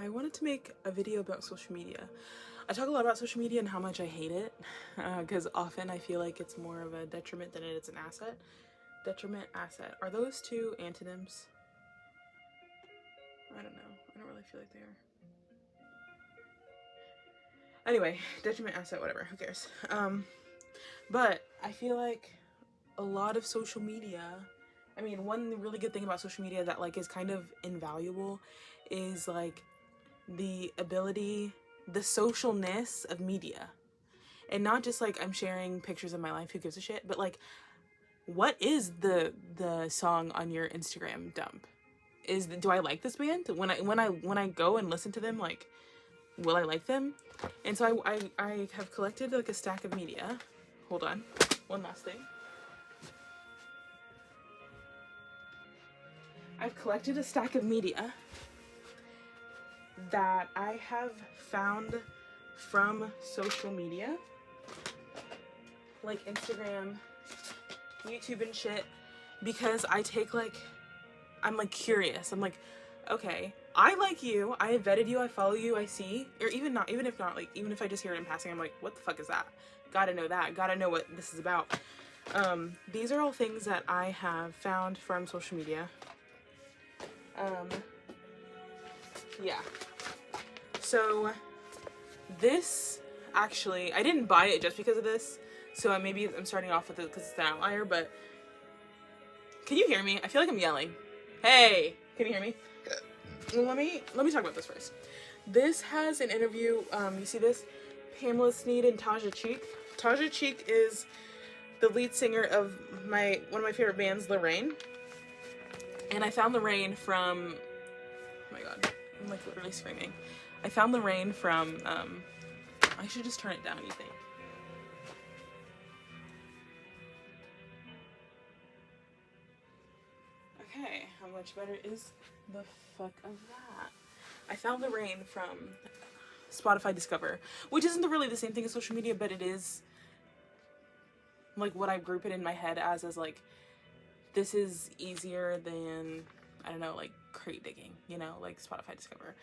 I wanted to make a video about social media. I talk a lot about social media and how much I hate it, because often I feel like it's more of a detriment than it is an asset. Detriment, asset. Are those two antonyms? I don't know. I don't really feel like they are. Anyway, detriment, asset, whatever. Who cares? But I feel like a lot of social media, I mean, one really good thing about social media that like is kind of invaluable is like the ability, the socialness of media. And not just like I'm sharing pictures of my life, who gives a shit, but like what is the song on your Instagram dump? Do I like this band? When I go and listen to them, like, will I like them? And so I have collected like a stack of media. Hold on. One last thing. I've collected a stack of media that I have found from social media, like Instagram, YouTube and shit, because I take like, I'm like curious. I'm like, okay, I like you, I vetted you, I follow you, I see, or even if not, like even if I just hear it in passing, I'm like, what the fuck is that? Gotta know that, gotta know what this is about. These are all things that I have found from social media. Yeah. So this, actually, I didn't buy it just because of this, so maybe I'm starting off with it because it's an outlier, but can you hear me? I feel like I'm yelling. Hey, can you hear me? Let me talk about this first. This has an interview, you see this? Pamela Sneed and Taja Cheek. Taja Cheek is the lead singer of one of my favorite bands, Lorraine. And I found Lorraine from, oh my god, I'm like literally screaming. I found Lorraine from, I should just turn it down, you think? Okay, how much better is the fuck of that? I found Lorraine from Spotify Discover, which isn't really the same thing as social media, but it is like what I group it in my head as like, this is easier than, I don't know, like crate digging, you know, like Spotify Discover.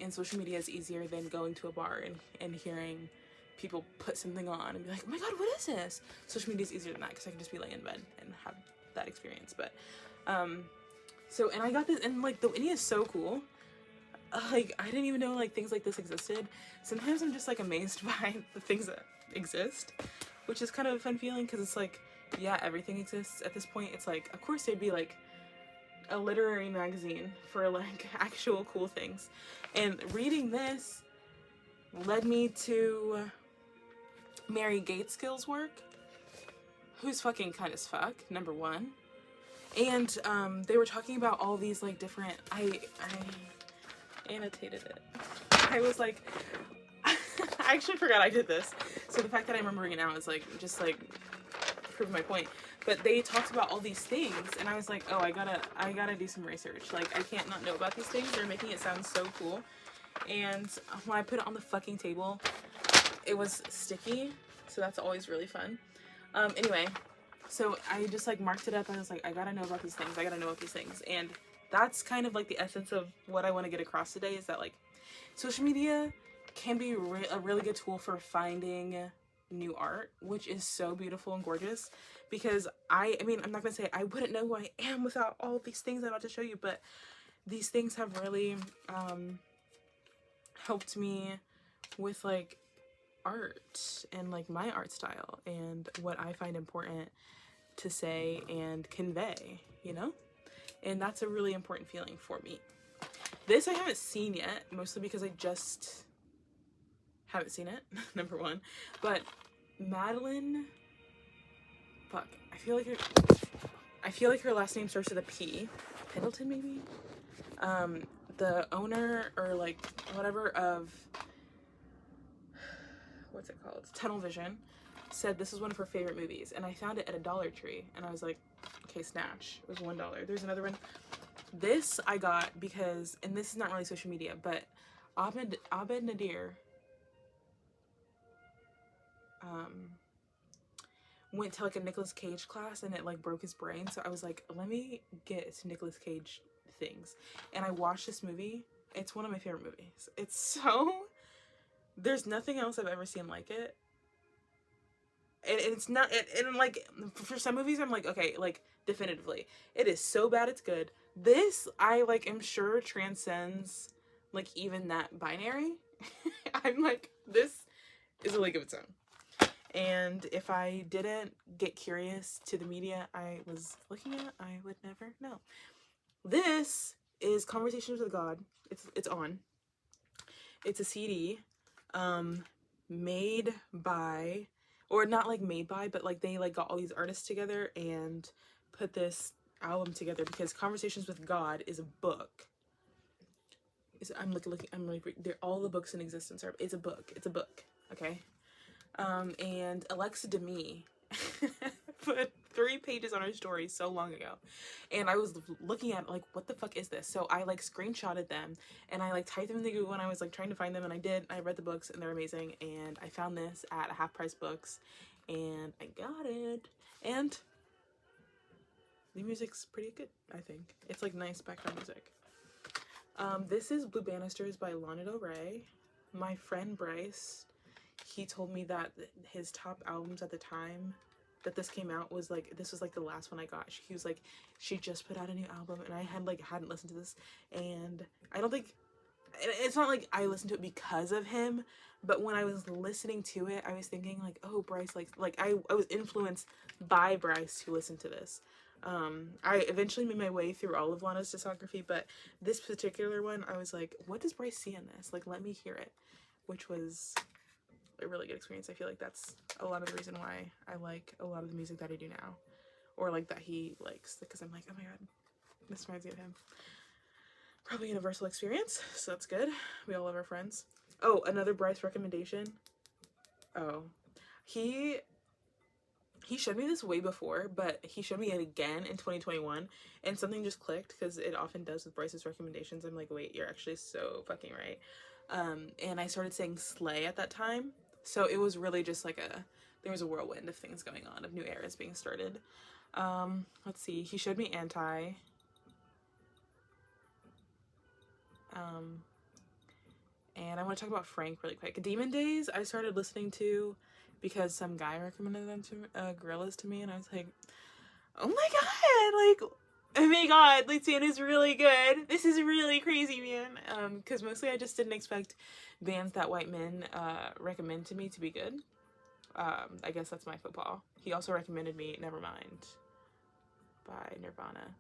And social media is easier than going to a bar and hearing people put something on and be like, oh my god, what is this? Social media is easier than that because I can just be laying in bed and have that experience. But so, and I got this, and like the Winnie is so cool. Like I didn't even know like things like this existed. Sometimes I'm just like amazed by the things that exist, which is kind of a fun feeling because it's like, yeah, everything exists at this point. It's like, of course there'd be like a literary magazine for like actual cool things. And reading this led me to Mary Gaitskill's work, who's fucking kind as fuck, number one. And they were talking about all these like different, I annotated it. I was like, I actually forgot I did this. So the fact that I'm remembering it now is like, just like proving my point. But they talked about all these things and I was like, oh, I gotta do some research. Like I can't not know about these things. They're making it sound so cool. And when I put it on the fucking table, it was sticky. So that's always really fun. Anyway, so I just like marked it up. I was like, I gotta know about these things. I gotta know about these things. And that's kind of like the essence of what I want to get across today is that like social media can be a really good tool for finding new art, which is so beautiful and gorgeous. Because I mean, I'm not gonna say I wouldn't know who I am without all of these things I'm about to show you, but these things have really helped me with like art and like my art style and what I find important to say and convey, you know? And that's a really important feeling for me. This I haven't seen yet, mostly because I just haven't seen it, number one. But Madeline, fuck, I feel like her last name starts with a P. Pendleton, maybe? The owner or like whatever of, what's it called? Tunnel Vision, said this is one of her favorite movies. And I found it at a Dollar Tree. And I was like, okay, snatch. It was $1. There's another one. This I got because, and this is not really social media, but Abed Nadir went to like a Nicolas Cage class and it like broke his brain. So I was like, let me get some Nicolas Cage things. And I watched this movie It's one of my favorite movies. It's so, there's nothing else I've ever seen like it. And it's not, and like, for some movies I'm like, okay, like, definitively, it is so bad it's good. This, I like, am sure transcends like even that binary. I'm like, this is a league of its own. And if I didn't get curious to the media I was looking at, I would never know. This is Conversations with God. It's on. It's a CD made by, or not like made by, but like they like got all these artists together and put this album together, because Conversations with God is a book. I'm looking, I'm like, they're all the books in existence are, it's a book. It's a book. Okay. And Alexa Demie put 3 pages on her story so long ago, and I was looking at like, what the fuck is this? So I like screenshotted them and I like typed them in the Google, and I was like trying to find them, and I did. I read the books and they're amazing, and I found this at Half Price Books and I got it, and the music's pretty good. I think it's like nice background music. This is Blue Banisters by Lana Del Rey. My friend Bryce, he told me that his top albums at the time that this came out was like, this was like the last one I got. He was like, she just put out a new album, and I had like hadn't listened to this, and I don't think, it's not like I listened to it because of him, but when I was listening to it, I was thinking like, oh, Bryce, like I was influenced by Bryce to listen to this. I eventually made my way through all of Lana's discography, but this particular one, I was like, what does Bryce see in this? Like, let me hear it, which was a really good experience. I feel like that's a lot of the reason why I like a lot of the music that I do now, or like that he likes, because I'm like, oh my god, this reminds me of him. Probably a universal experience, so that's good. We all love our friends. Oh, another Bryce recommendation. Oh, he showed me this way before, but he showed me it again in 2021, and something just clicked, because it often does with Bryce's recommendations. I'm like, wait, you're actually so fucking right. And I started saying Slay at that time, so it was really just like there was a whirlwind of things going on, of new eras being started. Let's see, he showed me Anti. And I want to talk about Frank really quick. Demon Days, I started listening to because some guy recommended them to Gorillaz to me, and I was like, oh my god, like, oh my god, like, Sand is really good. This is really crazy, man. Because mostly I just didn't expect bands that white men recommend to me to be good. I guess that's my football. He also recommended me Nevermind by Nirvana.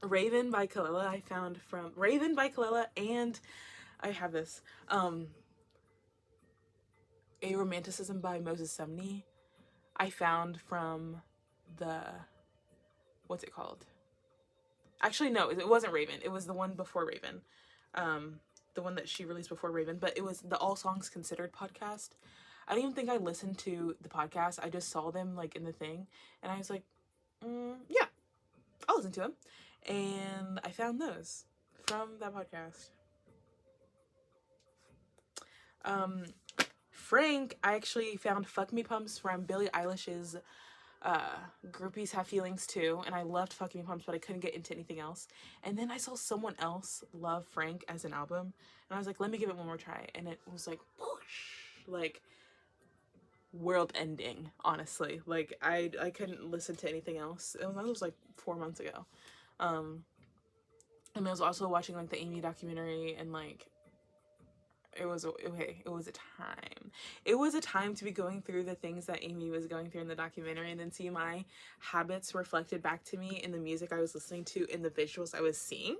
Raven by Kalela I found from Raven by Kalela, and I have this A Romanticism by Moses Sumney I found from the, what's it called? Actually, no, it wasn't Raven. It was the one before Raven. The one that she released before Raven, but it was the All Songs Considered podcast. I didn't even think I listened to the podcast. I just saw them like in the thing, and I was like, yeah, I'll listen to them. And I found those from that podcast. Frank, I actually found Fuck Me Pumps from Billie Eilish's Groupies Have Feelings Too, and I loved Fuck Me Pumps, but I couldn't get into anything else. And then I saw someone else love Frank as an album, and I was like, let me give it one more try. And it was like, whoosh, like world ending, honestly. Like I couldn't listen to anything else. That was like 4 months ago. And I was also watching like the Amy documentary, and like it was a time. It was a time to be going through the things that Amy was going through in the documentary, and then see my habits reflected back to me in the music I was listening to, in the visuals I was seeing.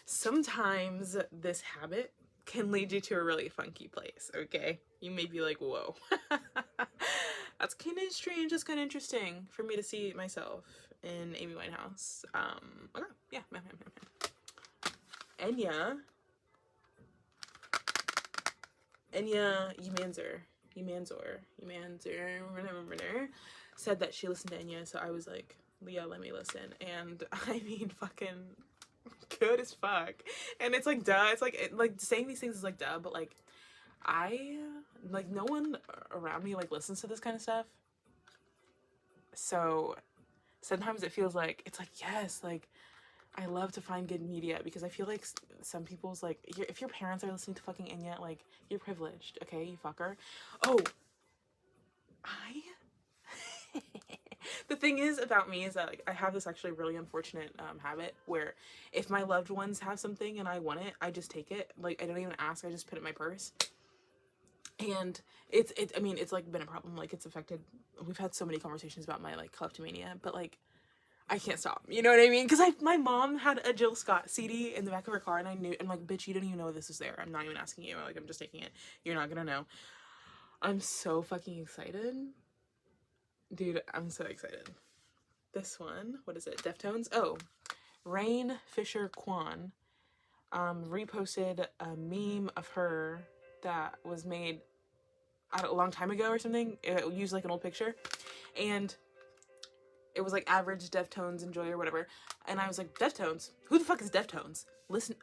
Sometimes this habit can lead you to a really funky place, okay? You may be like, whoa. That's kind of strange. That's kind of interesting for me to see myself in Amy Winehouse. Okay, yeah. Enya Umanzor said that she listened to Enya, so I was like, yeah, let me listen. And I mean, fucking good as fuck. And it's like, duh, it's like saying these things is like, duh, but like, no one around me like listens to this kind of stuff, so sometimes it feels like, it's like, yes, like I love to find good media because I feel like some people's like, if your parents are listening to fucking Enya, like, you're privileged, okay, you fucker. Oh, the thing is about me is that like I have this actually really unfortunate habit where if my loved ones have something and I want it, I just take it. Like I don't even ask, I just put it in my purse. And I mean, it's like been a problem. Like it's affected. We've had so many conversations about my like kleptomania, but like I can't stop. You know what I mean? Because my mom had a Jill Scott CD in the back of her car, and I knew. I'm like, bitch, you don't even know this is there. I'm not even asking you. Like I'm just taking it. You're not gonna know. I'm so fucking excited. Dude, I'm so excited. This one, what is it? Deftones? Oh, Rain Fisher Kwan reposted a meme of her that was made a long time ago or something. It used like an old picture. And it was like average Deftones enjoy or whatever. And I was like, Deftones? Who the fuck is Deftones? Listen,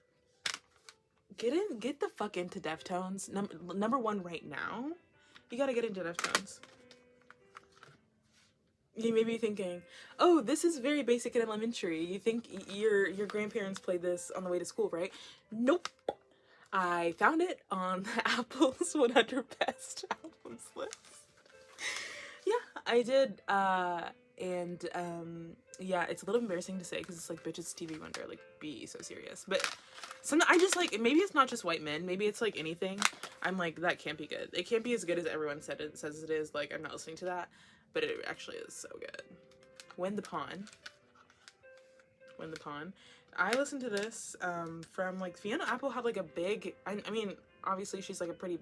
get the fuck into Deftones. Number one right now. You gotta get into Deftones. You may be thinking, oh, this is very basic and elementary. You think your grandparents played this on the way to school, right? Nope. I found it on Apple's 100 Best Albums list. Yeah, I did. Yeah, it's a little embarrassing to say because it's like, bitch, it's Stevie Wonder. Like, be so serious. But I just like, maybe it's not just white men. Maybe it's like anything. I'm like, that can't be good. It can't be as good as everyone says it is. Like, I'm not listening to that. But it actually is so good. When the Pawn. I listened to this from like Fiona Apple had like a big. I mean, obviously she's like a pretty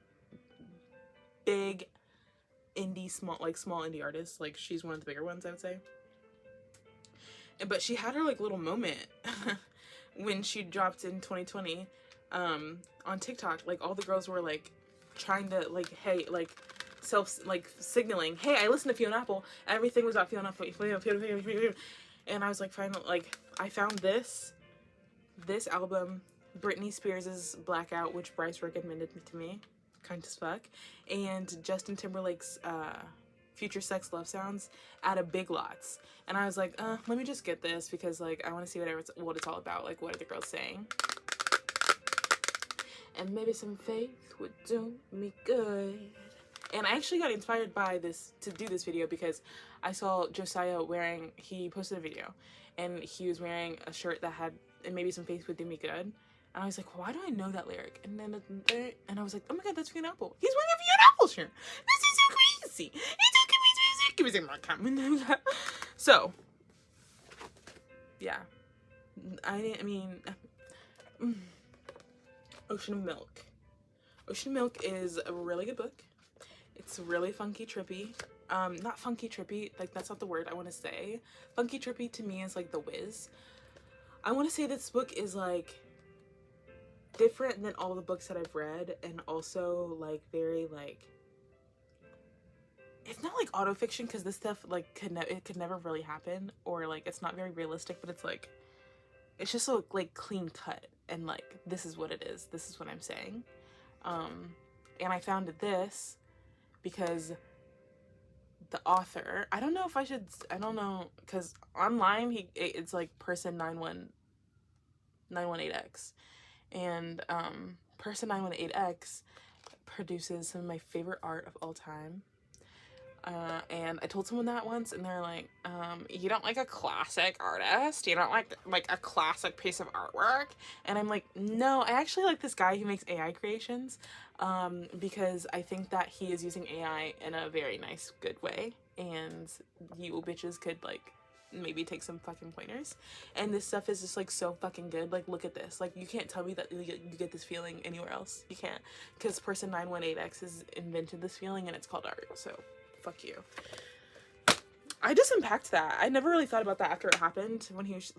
big small indie artist. Like she's one of the bigger ones, I would say. But she had her like little moment when she dropped in 2020 on TikTok. Like all the girls were like trying to like, hey, like signaling, hey, I listened to Fiona Apple. Everything was about Fiona Apple. And I was like, finally, like I found this album, Britney Spears' Blackout, which Bryce recommended to me, kind as fuck, and Justin Timberlake's Future Sex Love Sounds at a Big Lots. And I was like, let me just get this because like I want to see what it's all about. Like, what are the girls saying? And maybe some faith would do me good. And I actually got inspired by this to do this video because I saw Josiah he posted a video and he was wearing a shirt that had, and maybe some faith would do me good. And I was like, why do I know that lyric? And then, I was like, oh my god, that's Fiona Apple. He's wearing a Fiona Apple shirt. This is so crazy. It's okay, give me some. So, yeah. I mean, Ocean of Milk. Ocean of Milk is a really good book. It's really funky trippy. Not funky trippy, like that's not the word I want to say. Funky trippy to me is like The Wiz. I want to say this book is like different than all the books that I've read, and also like very like, it's not like autofiction because this stuff like it could never really happen, or like it's not very realistic, but it's like, it's just so like clean cut and like this is what it is. This is what I'm saying. And I found this because the author, I don't know, because online it's like person 918X, and person 918X produces some of my favorite art of all time. And I told someone that once, and they're like, you don't like a classic artist? You don't like a classic piece of artwork? And I'm like, no, I actually like this guy who makes AI creations, because I think that he is using AI in a very nice, good way, and you bitches could, like, maybe take some fucking pointers. And this stuff is just, like, so fucking good. Like, look at this. Like, you can't tell me that you get this feeling anywhere else. You can't, because person 918X has invented this feeling, and it's called art, so fuck you. I just unpacked that. I never really thought about that after it happened, when he was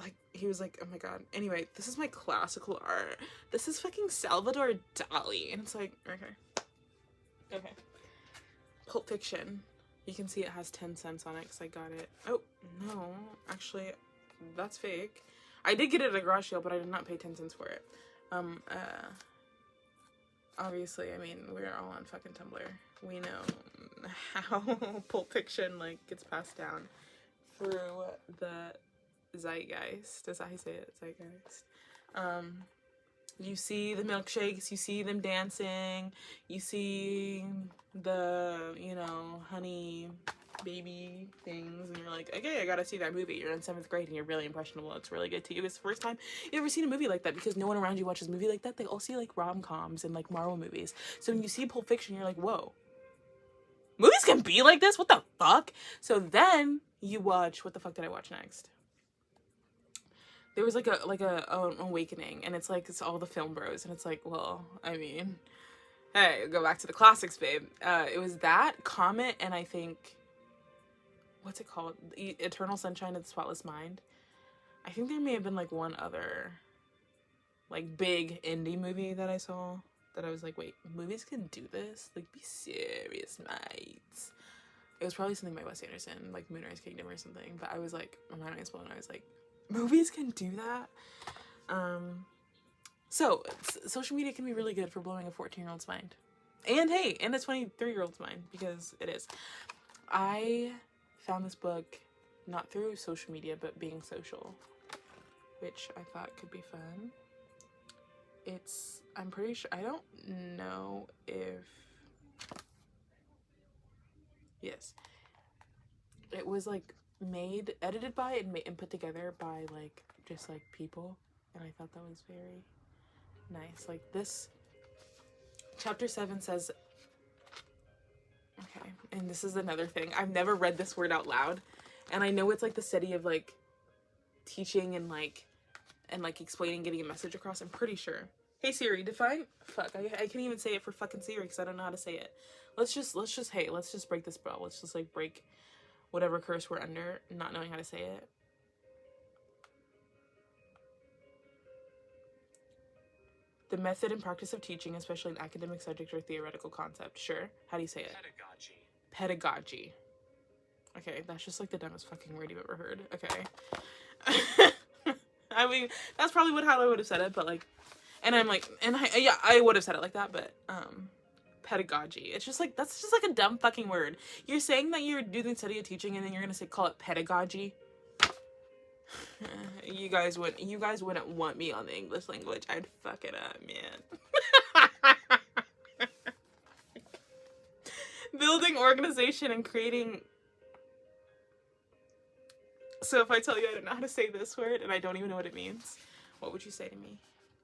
like, oh my god. Anyway, this is my classical art. This is fucking Salvador Dali. And it's like, okay. Pulp Fiction. You can see it has 10 cents on it because I got it. Oh, no. Actually, that's fake. I did get it at a garage sale, but I did not pay 10 cents for it. Obviously, I mean, we're all on fucking Tumblr. We know how Pulp Fiction, like, gets passed down through the zeitgeist. That's how you say it, zeitgeist. You see the milkshakes, you see them dancing, you see the, you know, honey baby things, and you're like, okay, I gotta see that movie. You're in 7th grade and you're really impressionable. It's really good to you. It's the first time you ever seen a movie like that, because no one around you watches a movie like that. They all see like rom-coms and like Marvel movies. So when you see Pulp Fiction, you're like, whoa, movies can be like this? What the fuck? So then you watch, what the fuck did I watch next? There was like a awakening, and it's like, it's all the film bros, and it's like, well, I mean, hey, go back to the classics, babe. It was that, Comet, and I think, what's it called? Eternal Sunshine of the Spotless Mind. I think there may have been like one other like big indie movie that I saw that I was like, wait, movies can do this? Like, be serious, mates. It was probably something by Wes Anderson, like Moonrise Kingdom or something, but I was like, my mind was blown. I was like, movies can do that? So social media can be really good for blowing a 14-year-old's mind, and hey, and a 23-year-old's mind, because it is. I found this book not through social media, but being social, which I thought could be fun. It's, I'm pretty sure, I don't know if, yes, it was like made, edited by, and put together by like just like people, and I thought that was very nice. Like, this chapter 7 says, okay, and this is another thing, I've never read this word out loud, and I know it's like the study of like teaching and like explaining, getting a message across. I'm pretty sure. Hey Siri, define, fuck, I can't even say it for fucking Siri because I don't know how to say it. Let's just break this spell. Let's just like break whatever curse we're under, not knowing how to say it. The method and practice of teaching, especially an academic subject or theoretical concept. Sure. How do you say it? Pedagogy. Okay, that's just like the dumbest fucking word you've ever heard. Okay. I mean, that's probably how I would have said it, but like, and I'm like, and I would have said it like that, but pedagogy. It's just like, that's just like a dumb fucking word. You're saying that you're doing study of teaching, and then you're gonna call it pedagogy. You guys wouldn't want me on the English language. I'd fuck it up, man. Building organization and creating. So if I tell you I don't know how to say this word and I don't even know what it means, what would you say to me?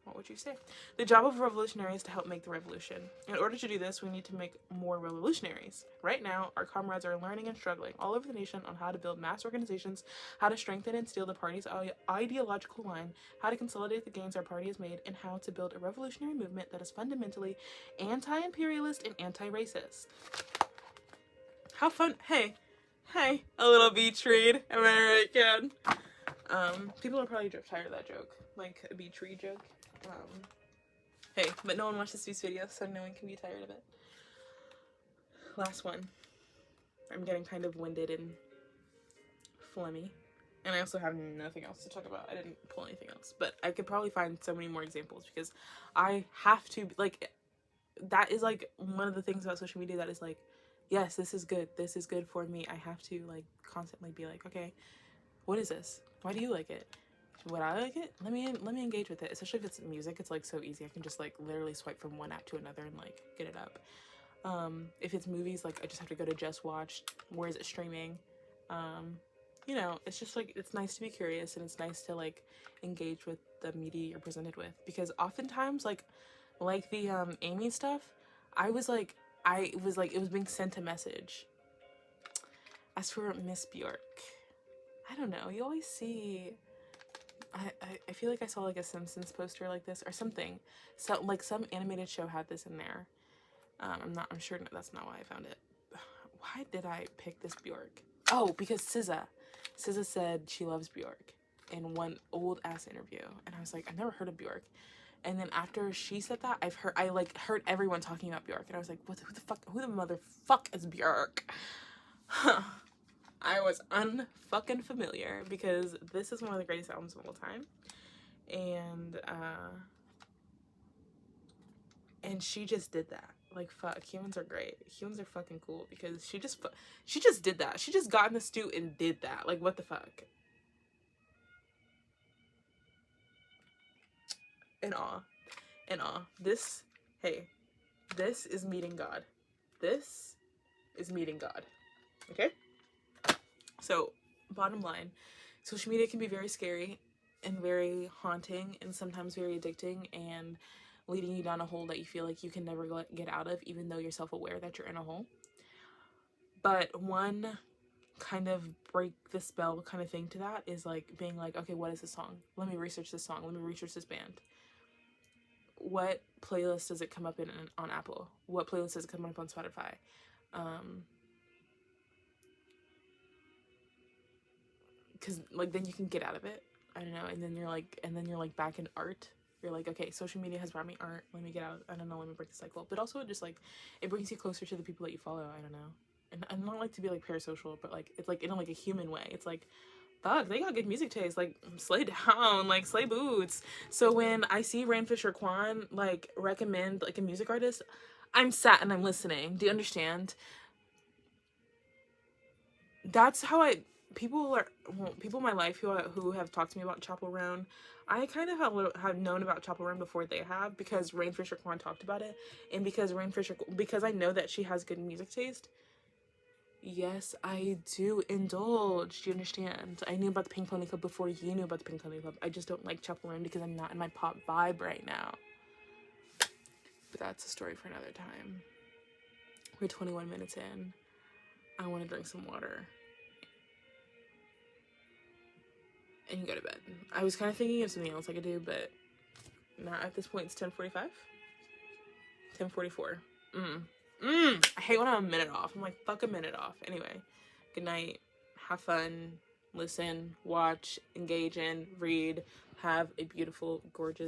What would you say? The job of a revolutionary is to help make the revolution. In order to do this, we need to make more revolutionaries. Right now, our comrades are learning and struggling all over the nation on how to build mass organizations, how to strengthen and steel the party's ideological line, how to consolidate the gains our party has made, and how to build a revolutionary movement that is fundamentally anti-imperialist and anti-racist. How fun. Hey, a little beach read. Am I right, kid? People are probably tired of that joke. Like, a beach read joke. Hey, but no one watches these videos, so no one can be tired of it. Last one. I'm getting kind of winded and phlegmy. And I also have nothing else to talk about. I didn't pull anything else. But I could probably find so many more examples, because I have to, like, that is, like, one of the things about social media that is, like, yes, this is good. This is good for me. I have to, like, constantly be like, okay, what is this? Why do you like it? Would I like it? Let me engage with it. Especially if it's music, it's like so easy. I can just like literally swipe from one app to another and like get it up. If it's movies, like I just have to go to Just Watch. Where is it streaming? You know, it's just like, it's nice to be curious, and it's nice to like engage with the media you're presented with, because oftentimes like the Amy stuff, it was being sent a message. As for Miss Bjork, I don't know. You always see. I feel like I saw like a Simpsons poster like this or something. So like some animated show had this in there. I'm sure that's not why I found it. Why did I pick this Bjork? Oh, because SZA said she loves Bjork in one old ass interview, and I was like, I've never heard of Bjork. And then after she said that, I heard everyone talking about Bjork, and I was like, who the motherfuck is Bjork? I was unfucking familiar, because this is one of the greatest albums of all time, and she just did that. Like, fuck, humans are great. Humans are fucking cool, because she just did that. She just got in the stew and did that. Like, what the fuck? in awe. In awe. This, hey, this is meeting God. This is meeting God. Okay? So, bottom line, social media can be very scary and very haunting and sometimes very addicting and leading you down a hole that you feel like you can never get out of, even though you're self-aware that you're in a hole. But one kind of break the spell kind of thing to that is like being like, okay, what is this song? Let me research this song. Let me research this band. What playlist does it come up in on Apple? What playlist does it come up on Spotify? Because like then you can get out of it. I don't know. And then you're like back in art. You're like, okay, social media has brought me art. Let me get out. I don't know. Let me break the cycle. But also it just like it brings you closer to the people that you follow. I don't know. And I don't like to be like parasocial, but like it's like in like a human way. It's like, fuck, they got good music taste. Like, slay down, like slay boots. So when I see Rain Fisher Kwan like recommend like a music artist, I'm sat and I'm listening. Do you understand? That's how people in my life who have talked to me about Chapel Roan. I kind of have known about Chapel Roan before they have, because Rain Fisher Kwan talked about it, and because I know that she has good music taste. Yes, I do indulge. Do you understand? I knew about the Pink Pony Club before you knew about the Pink Pony Club. I just don't like Chapel Roan because I'm not in my pop vibe right now. But that's a story for another time. We're 21 minutes in. I want to drink some water and go to bed. I was kind of thinking of something else I could do, but not at this point. It's 10:45? 10:44. I hate when I'm a minute off. I'm like, fuck a minute off. Anyway, good night. Have fun. Listen, watch, engage in, read. Have a beautiful, gorgeous